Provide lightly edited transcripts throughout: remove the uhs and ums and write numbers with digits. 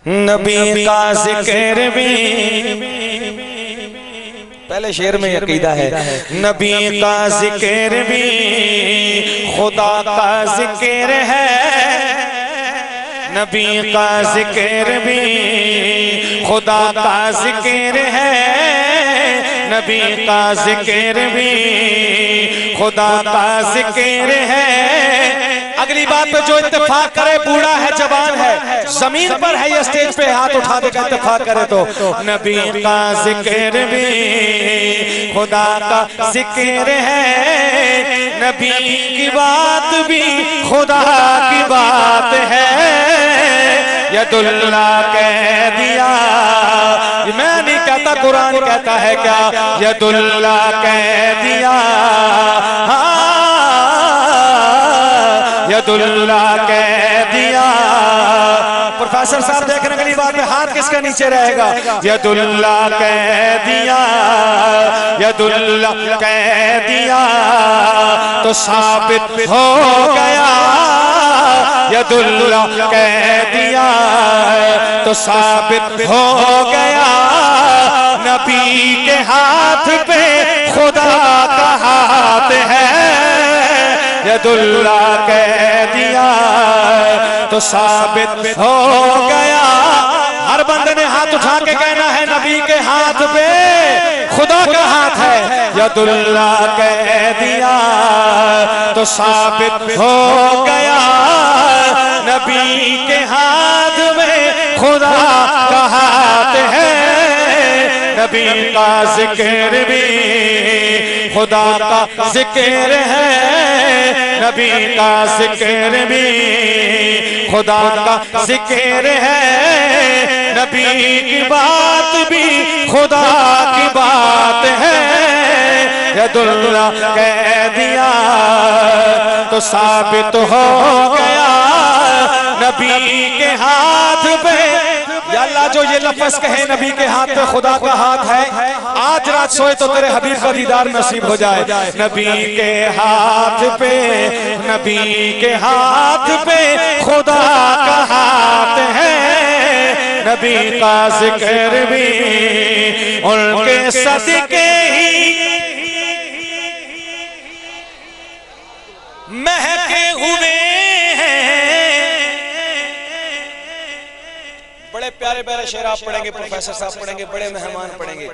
نبی کا ذکر بھی، پہلے شعر میں عقیدہ ہے، نبی کا ذکر بھی خدا کا ذکر ہے، نبی کا ذکر بھی خدا کا ذکر ہے، نبی کا ذکر بھی خدا کا ذکر ہے۔ اگلی بات پہ جو اتفاق کرے بوڑھا ہے جوان ہے، زمین پر ہے یہ سٹیج پہ ہاتھ اٹھا دے گا اتفاق کرے تو، نبی کا ذکر بھی خدا کا ذکر ہے، نبی کی بات بھی خدا کی بات ہے، ید اللہ کہہ دیا، میں نہیں کہتا قرآن کہتا ہے کیا، ید اللہ کہہ دیا، ید اللہ کہہ دیا۔ پروفیسر صاحب دیکھنے کے لیے بات میں ہاتھ کس کا نیچے رہے گا، ید اللہ کہہ دیا، ید اللہ کہہ دیا تو ثابت ہو گیا، ید اللہ کہہ دیا تو ثابت ہو گیا، نبی کے ہاتھ پہ خدا کا ہاتھ ہے، ید اللہ کہہ دیا تو ثابت ہو گیا۔ ہر بندے نے ہاتھ اٹھا کے کہنا ہے نبی کے ہاتھ پہ خدا کا ہاتھ ہے، ید اللہ کہہ دیا تو ثابت ہو گیا، نبی کے ہاتھ میں خدا کا ہاتھ ہے، نبی کا ذکر بھی خدا کا ذکر ہے، نبی کا ذکر بھی خدا کا ذکر ہے، نبی کی بات بھی خدا کی بات ہے، ید اللہ کہہ دیا تو ثابت ہو گیا، نبی کے ہاتھ پہ، یا اللہ جو یہ لفظ کہے نبی کے ہاتھ پہ خدا کا ہاتھ ہے، آج رات سوئے تو تیرے حبیب کا دیدار نصیب ہو جائے، نبی کے ہاتھ پہ، نبی کے ہاتھ پہ خدا کا ہاتھ ہے، نبی کا ذکر بھی ان کے صدقے ہی مہکے ہوئے ہیں۔ بڑے پیارے پیارے شعر آپ پڑھیں گے، پروفیسر صاحب پڑھیں گے، بڑے مہمان پڑھیں گے،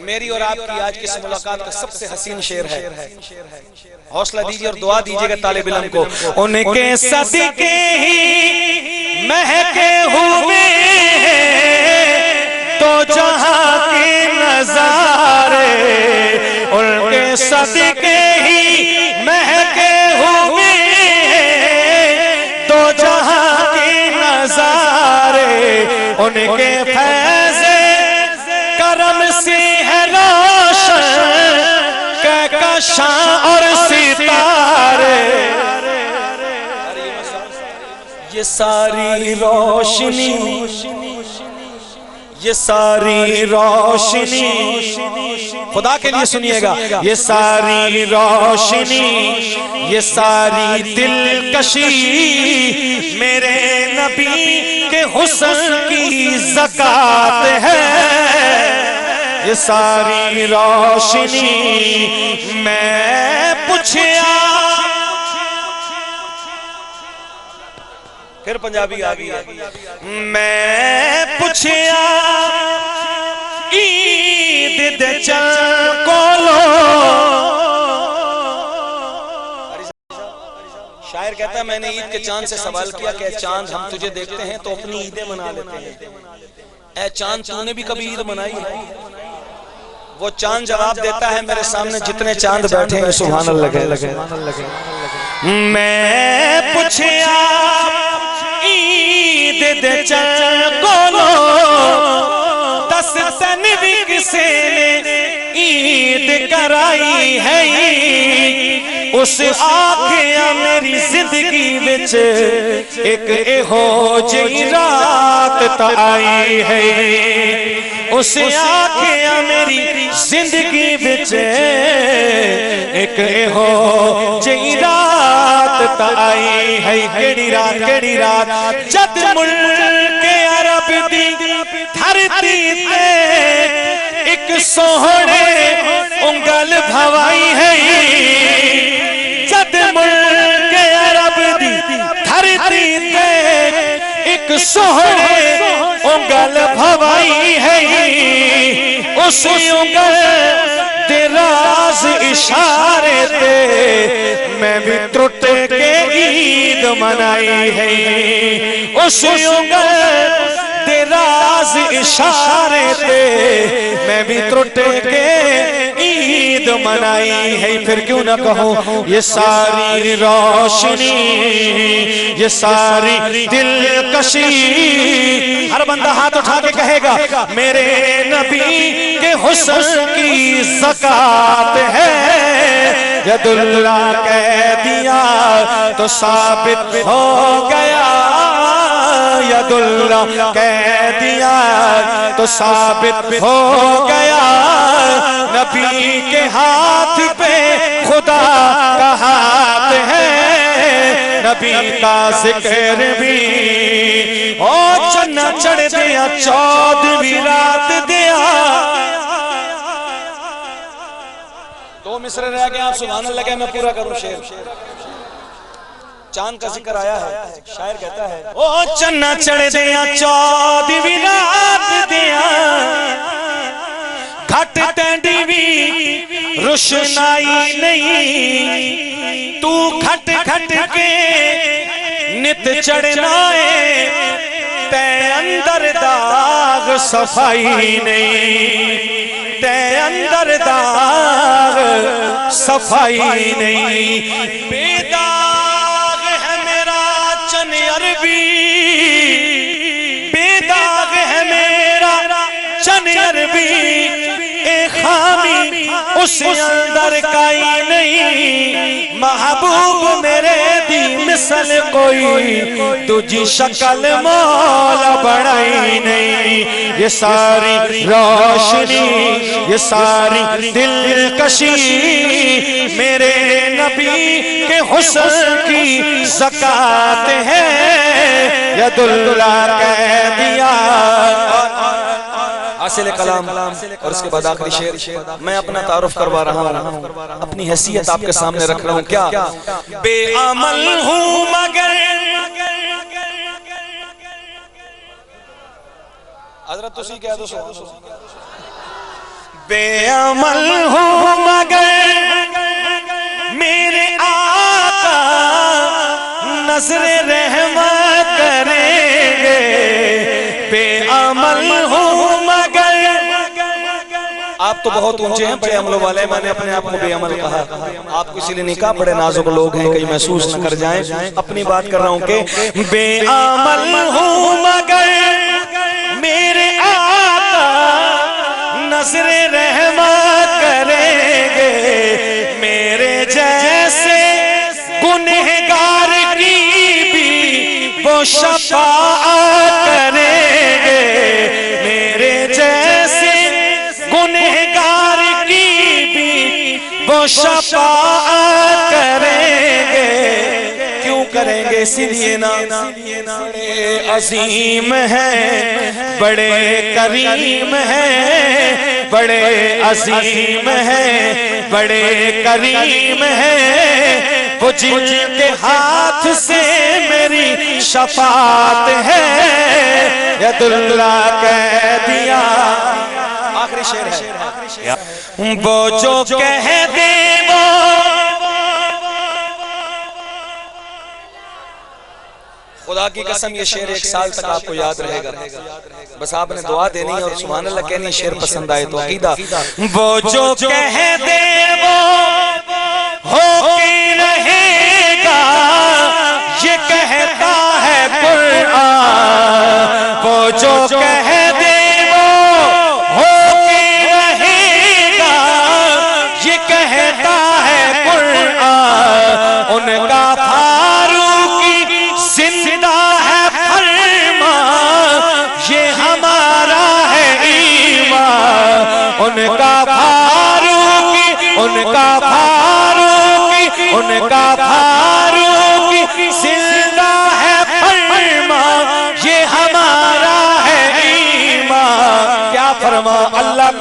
میری اور آپ کی آج کی اس ملاقات کا سب سے حسین شعر ہے، حوصلہ دیجئے اور دعا دیجئے گا طالب علم کو، ان کے صدقے ہی مہکے ہوئے ہیں تو جہاں کے نظارے، ان کے صدقے ہی مہکے ہوئے ہیں تو جہاں کے نظارے، ان کے فیض کرم سے ہے روشن کہکشاں اور ستارے، یہ ساری روشنی، یہ ساری روشنی، خدا کے لیے سنیے گا، یہ ساری روشنی، یہ ساری دلکشی میرے نبی کے حسن کی زکات ہے، یہ ساری روشنی میں پوچھیا، پھر پنجابی آگئی ہے، میں پوچھیا عید دے چل کولو، شاعر کہتا ہے میں نے عید کے چاند سے سوال کیا کہ اے چاند ہم تجھے دیکھتے ہیں تو اپنی عیدیں منا لیتے ہیں، اے چاند تو نے بھی کبھی عید منائی ہے؟ وہ چاند جواب دیتا ہے میرے سامنے جتنے چاند بیٹھے ہیں سبحان اللہ، میں پوچھیا عید دے چل کولو، دس تنوی کسے نے عید کرائی ہے، اس آکھیا میری زندگی وچ ایک ایہو جئی رات تا آئی ہے، اس آکھیا میری زندگی وچ ایک ایہو جئی رات تا آئی ہے، کیڑی رات جد ملک عرب دی دھرتی تے ایک سوہنے انگل بھوائی ہے جد ملک عرب دی دھرتی تے ایک سوہنے انگل بھوائی ہے اس انگل دے راز اشارے تے میں بھی ٹرٹ کے عید منائی ہے اس انگل دے راز اشارے تے میں بھی ٹرٹ کے عید منائی ہے پھر کیوں نہ کہوں یہ ساری روشنی یہ ساری دلکشی ہر بندہ ہاتھ اٹھا کے کہے گا میرے نبی کے حسن کی زکات ہے ید اللہ کہہ دیا تو ثابت ہو گیا ید اللہ کہہ دیا تو ثابت ہو گیا نبی کے ہاتھ پہ خدا کا ہاتھ ہے نبی کا ذکر بھی او چنا چڑھ دیا 14ویں رات دیا دو مصرے رہ گئے آپ سبحان اللہ کہ میں پورا کروں شعر چاند کا ذکر آیا ہے شاعر کہتا ہے او چنا چڑھ دیا 14ویں رات دیا گھٹ ٹینڈی بھی روشنائی نہیں تو گھٹ گھٹ کے نت چڑھنا ہے تے اندر داغ صفائی نہیں تے اندر داغ صفائی نہیں بے داغ ہے میرا چن عربی بے داغ ہے میرا چن عربی اے خامی اس اندر کائی نہیں محبوب میرے دی مثل کوئی تجھی شکل مولا بڑھائی نہیں یہ ساری روشنی یہ ساری دلکشی میرے نبی کے حسن کی زکات ہے ید اللہ کہہ دیا حاصل کلام اور اس کے بعد آخری شعر میں اپنا تعارف کروا رہا ہوں اپنی حیثیت آپ کے سامنے رکھ رہا ہوں کیا بے عمل ہوں مگر حضرت تسی کہہ دو بے عمل ہوں مگر میرے آقا نظر رحمت کریں گے بے عمل ہوں مگر آپ تو بہت اونچے ہیں بڑے عملوں والے میں نے اپنے آپ کو بے عمل کہا آپ کو اسی لیے نہیں کہا بڑے نازک لوگ ہیں کہیں محسوس نہ کر جائیں اپنی بات کر رہا ہوں کہ بے عمل ہوں مگر میرے آقا نظر رحمت کریں گے میرے جیسے گنہگار کی بھی وہ شفاعت کریں گے میرے جیسے گنہگار کی بھی وہ شفاعت کریں گے کیوں کریں گے اسی لیے نا بڑے عظیم ہیں بڑے کریم ہیں بڑے عظیم ہیں بڑے کریم ہیں وہ جن کے ہاتھ سے میری شفاعت ہے ید اللہ کہہ دیا آخری شعر ہے وہ جو کہہ دے وہ خدا کی قسم یہ شعر 1 سال تک آپ کو یاد رہے گا بس آپ نے دعا دینی ہے اور سبحان اللہ کہنی شعر پسند آئے تو عقیدہ وہ جو کہہ دے وہ ہو کے رہے گا یہ کہتا ہے قرآن وہ جو کہہ دے ان کا فاروقی زندہ ہے فرمان یہ ہمارا ہے ایمان ان کا فاروقی ان کا فاروقی ان کا فاروقی زندہ ہے فرمان یہ ہمارا ہے ایمان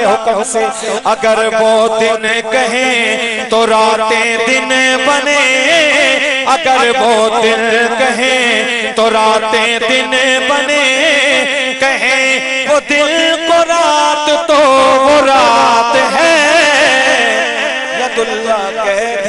حکم سے اگر وہ دن کہیں تو راتیں دن بنے اگر وہ دن کہیں تو راتیں دن بنے کہیں وہ دل کو رات تو وہ رات ہے ید اللہ کہہ